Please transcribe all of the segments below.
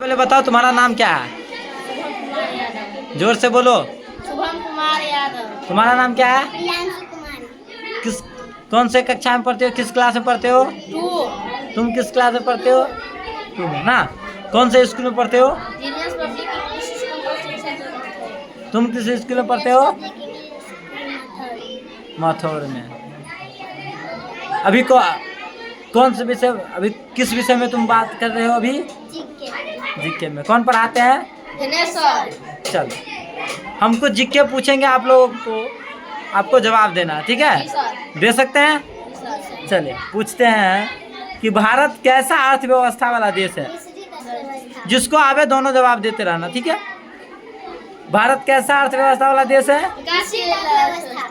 पहले बताओ तुम्हारा नाम क्या है? कुमार यादव। जोर से बोलो। शुभम कुमार यादव। तुम्हारा नाम क्या है? प्रियांशु कुमार। किस कौन से कक्षा में पढ़ते हो? किस क्लास में पढ़ते हो? 2 तुम किस क्लास में पढ़ते हो? 2 में ना। कौन से स्कूल में पढ़ते हो? Genius public English school coaching centre. तुम किस स्कूल में पढ़ते हो? माथौर में। अभी कौन से विषय, अभी किस विषय में तुम बात कर रहे हो? अभी जीके में। कौन पढ़ाते हैं? दिनेश सर। चलो हमको जीके पूछेंगे, आप लोगों को आपको जवाब देना, ठीक जी है? सर। दे सकते हैं? जी सर। चलिए पूछते हैं कि भारत कैसा अर्थव्यवस्था वाला देश है? जिसको आवे दोनों जवाब देते रहना, ठीक है? भारत कैसा अर्थव्यवस्था वाला देश है? विकासशील अर्थव्यवस्था।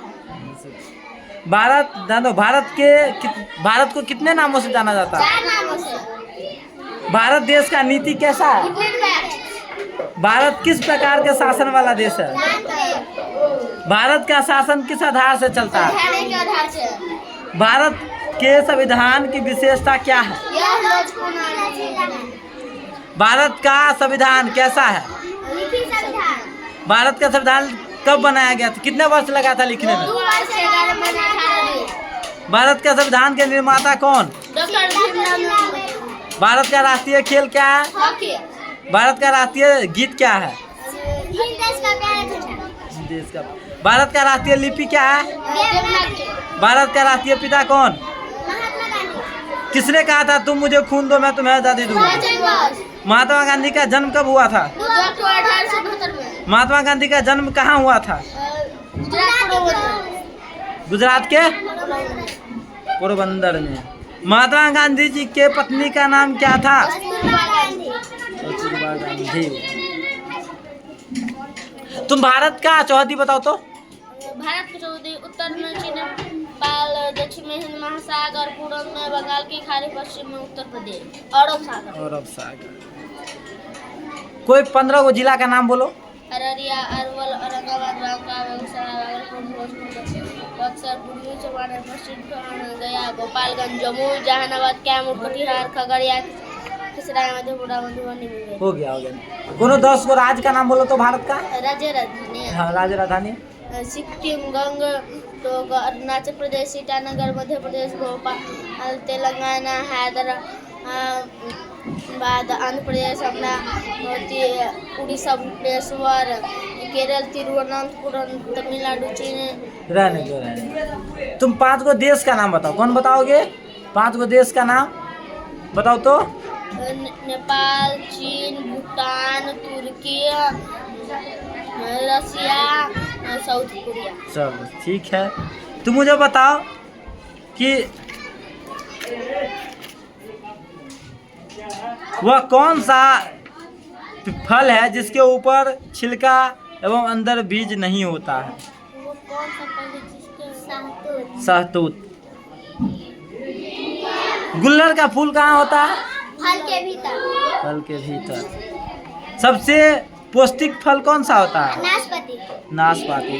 भारत जानो, भारत को कितने नामों से जाना जाता है? 4 नामों से। भारत देश का नीति कैसा है? भारत किस प्रकार के शासन वाला देश है? भारत का शासन किस आधार से चलता है? संवैधानिक के आधार से। भारत के संविधान की विशेषता क्या है? यह लोकपूर्ण है। भारत का संविधान कैसा है? लिखित संविधान। भारत का संविधान कब बनाया गया था? कितने वर्ष लगा था लिखने में? 2 वर्ष से 11 महीने 18 दिन। भारत का संविधान के निर्माता कौन? डॉक्टर भीमराव अम्बेडकर। भारत का राष्ट्रीय खेल क्या है? हॉकी। भारत का राष्ट्रीय गीत क्या है? हिंद देश का प्यारा झंडा। देश का। भारत का राष्ट्रीय लिपि क्या है? देवनागरी। भारत का राष्ट्रीय पिता कौन? महात्मा गांधी। किसने कहा था तुम मुझे खून दो मैं तुम्हें आजादी दूंगा? सुभाष चंद्र बोस। महात्मा गांधी का जन्म कब हुआ था? 2 अक्टूबर 1872 में। महात्मा गांधी का जन्म कहाँ हुआ था? गुजरात पोरबंदर। गुजरात के पोरबंदर में। महात्मा गांधी जी के पत्नी का नाम क्या था? कस्तूरबा गांधी। कस्तूरबा गांधी। तुम भारत का चौहद्दी बताओ तो। भारत की चौथी उत्तर में चीन, नेपाल, दक्षिण में हिंद महासागर, पूर्व में बंगाल की खाड़ी, पश्चिम में उत्तर प्रदेश, अरब सागर। अरब सागर। कोई 15 गो जिला का नाम बोलो। अररिया, अरवल, औरंगाबाद, बांका, बेगूसराय, भागलपुर, भोजपुर, बक्सर, पूर्वी चंपारण, पश्चिम चंपारण, गया, गोपालगंज, जमुई, जहानाबाद, कैमूर, कटिहार, खगड़िया, खिसराय, मधेपुरा, मधुबनी, मुंगेर। हो गया हो गया। कोनो 10 गो राज्य का नाम बोलो तो भारत का। राज्य राजधानी हाँ, राज्य राजधानी। सिक्किम, गंगटोक, अरुणाचल प्रदेश, ईटानगर, मध्य प्रदेश, भोपाल, तेलंगाना, हैदराबाद, आंध्र प्रदेश, अमरावती, उड़ीसा, भुवनेश्वर, केरल, तिरुवनंतपुरम, तमिलनाडु, चीन। रहने दो। तुम 5 गो देश का नाम बताओ। कौन बताओगे? 5 गो देश का नाम बताओ तो। नेपाल, चीन, भूटान, तुर्की, रसिया, साउथ कोरिया। चलो ठीक है। तुम मुझे बताओ कि वह कौन सा फल है जिसके ऊपर छिलका एवं अंदर बीज नहीं होता है? वो कौन सा फल है जिसके सहतूत। गुल्लर का फूल कहाँ होता है? फल के भीतर। फल के भीतर। सबसे पौष्टिक फल कौन सा होता है? नाशपाती। नाशपाती।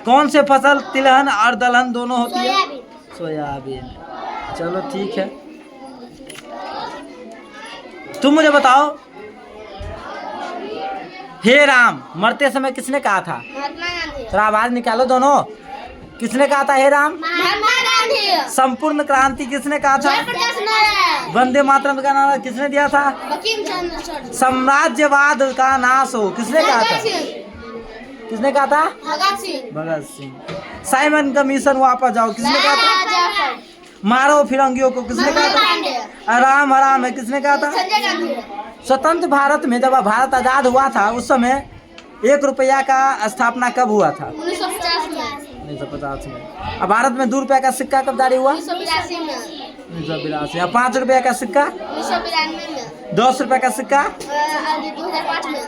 कौन से फसल तिलहन और दलहन दोनों होती है? सोयाबीन। सोयाबीन। चलो ठीक है। तुम मुझे बताओ, हे राम मरते समय किसने कहा था? महात्मा गांधी। थोड़ा आवाज निकालो दोनों। किसने कहा था हे राम? महात्मा गांधी। संपूर्ण क्रांति किसने कहा था? जयप्रकाश नारायण। वंदे मातरम का नारा किसने दिया था? बंकिम चंद्र चटर्जी। साम्राज्यवाद का नाश हो किसने कहा था? भगत सिंह। किसने कहा था? भगत सिंह। भगत सिंह। साइमन कमीशन वापस जाओ किसने कहा था? जाफर। मारो फिरंगियों को किसने कहा महात्मा था? गांधी। आराम हराम है किसने कहा था? संजय गांधी। स्वतंत्र भारत में जब भारत आजाद हुआ था उस समय 1 रुपया का स्थापना कब हुआ था? 1950 में। 1950 में। अब भारत में 2 रुपया का सिक्का कब जारी हुआ? 1982 में। 1982। अब 5 रुपया का सिक्का? 1992 में। 10 रुपया का सिक्का? 2005 में।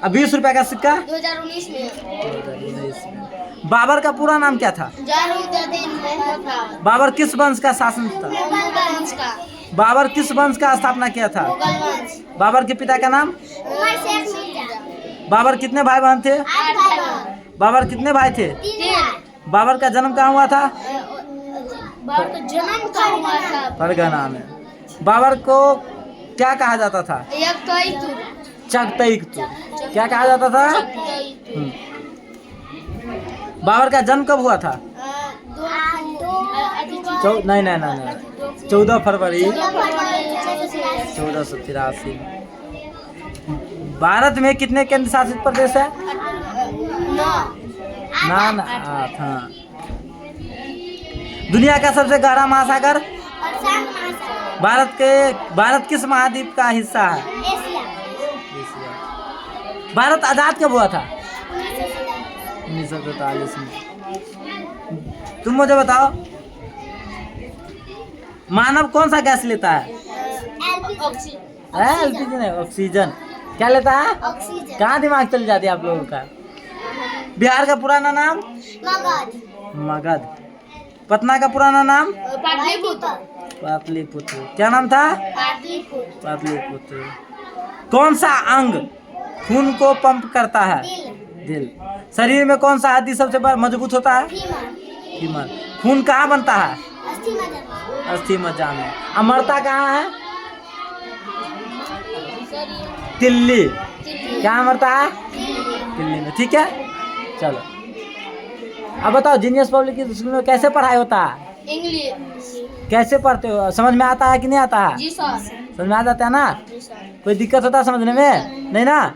अब 20 रुपया का सिक्का? 2019 में। 2019 में। बाबर का पूरा नाम क्या था? जलालुद्दीन मोहम्मद बाबर। बाबर किस वंश का शासन था? मुगल वंश का। बाबर किस वंश का स्थापना किया था? मुगल वंश। बाबर के पिता का नाम? उमर शेख मिर्जा। बाबर कितने भाई बहन थे? 8 भाई बहन। बाबर कितने भाई थे? 3। बाबर का जन्म कहाँ हुआ था? बाबर का जन्म कहाँ हुआ था? फरगना में। बाबर को क्या कहा जाता था? चगतईतु। क्या कहा जाता था? बाबर का जन्म कब हुआ था? नहीं नहीं नहीं नहीं, 14 फरवरी 1483 में। भारत में कितने केंद्र शासित प्रदेश है? ना 8। हाँ। दुनिया का सबसे गहरा महासागर? भारत किस महाद्वीप का हिस्सा है? एशिया। भारत आजाद कब हुआ था? 1947 में। तुम मुझे बताओ, मानव कौन सा गैस लेता है? एलपीजी नहीं, ऑक्सीजन। क्या लेता है? ऑक्सीजन। कहाँ दिमाग चल जाती है आप लोगों का? बिहार का पुराना नाम? मगध। पटना का पुराना नाम? पाटलिपुत्र। क्या नाम था? पाटलिपुत्र। कौन सा अंग खून को पंप करता है? दिल। शरीर में कौन सा हड्डी सबसे मजबूत होता है? फीमर। खून कहाँ बनता है? अस्थि मज्जा में। अमरता कहाँ है? तिल्ली। क्या अमरता है? तिल्ली में। ठीक है, चलो अब बताओ, जीनियस पब्लिक स्कूल में कैसे पढ़ाई होता है? इंग्लिश। कैसे पढ़ते हो? समझ में आता है कि नहीं आता है? जी सर। समझ में आ जाता है ना? जी सर। कोई दिक्कत होता है समझने में? नहीं ना?